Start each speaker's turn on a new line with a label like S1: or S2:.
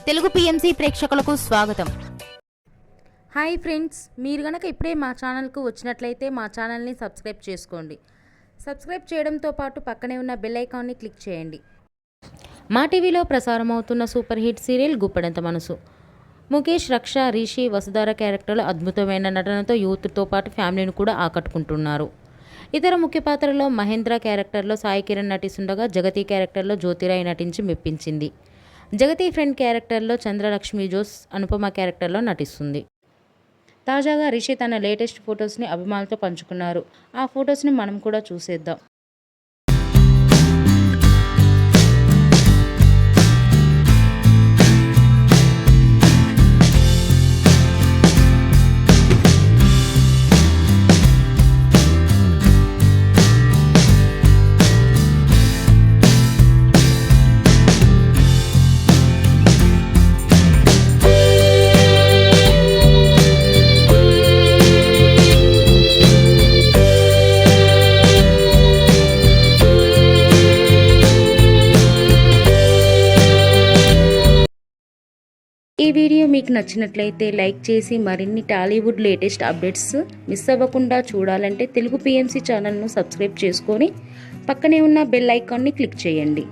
S1: Telugu PMC ప్రేక్షకులకు స్వాగతం.
S2: Hi friends, మీరు గనక ఇప్పుడే మా ఛానల్కు వచ్చినట్లయితే మా ఛానల్ని సబ్స్క్రైబ్ చేసుకోండి. సబ్స్క్రైబ్ చేయడంతో పాటు పక్కనే ఉన్న బెల్ ఐకాన్ని క్లిక్ చేయండి. మా టీవీలో ప్రసారం అవుతున్న సూపర్ హిట్ సీరియల్ గుప్పెడంత మనసు. ముఖేష్, రక్ష, రిషి, వసుధార క్యారెక్టర్లు అద్భుతమైన నటనతో యూత్తో పాటు ఫ్యామిలీని కూడా ఆకట్టుకుంటున్నారు. ఇతర ముఖ్య పాత్రలో మహేంద్ర క్యారెక్టర్లో సాయి కిరణ్ నటిస్తుండగా జగతి క్యారెక్టర్లో జ్యోతిరాయ్ నటించి మెప్పించింది. జగతి ఫ్రెండ్ క్యారెక్టర్లో చంద్రలక్ష్మి జోస్ అనుపమ క్యారెక్టర్లో నటిస్తుంది. తాజాగా రిషి తన లేటెస్ట్ ఫొటోస్ని అభిమానులతో పంచుకున్నారు. ఆ ఫొటోస్ని మనం కూడా చూసేద్దాం. ఈ వీడియో మీకు నచ్చినట్లయితే లైక్ చేసి మరిన్ని టాలీవుడ్ లేటెస్ట్ అప్డేట్స్ మిస్ అవ్వకుండా చూడాలంటే తెలుగు పిఎంసి ఛానల్ను సబ్స్క్రైబ్ చేసుకొని పక్కనే ఉన్న బెల్ ఐకాన్ని క్లిక్ చేయండి.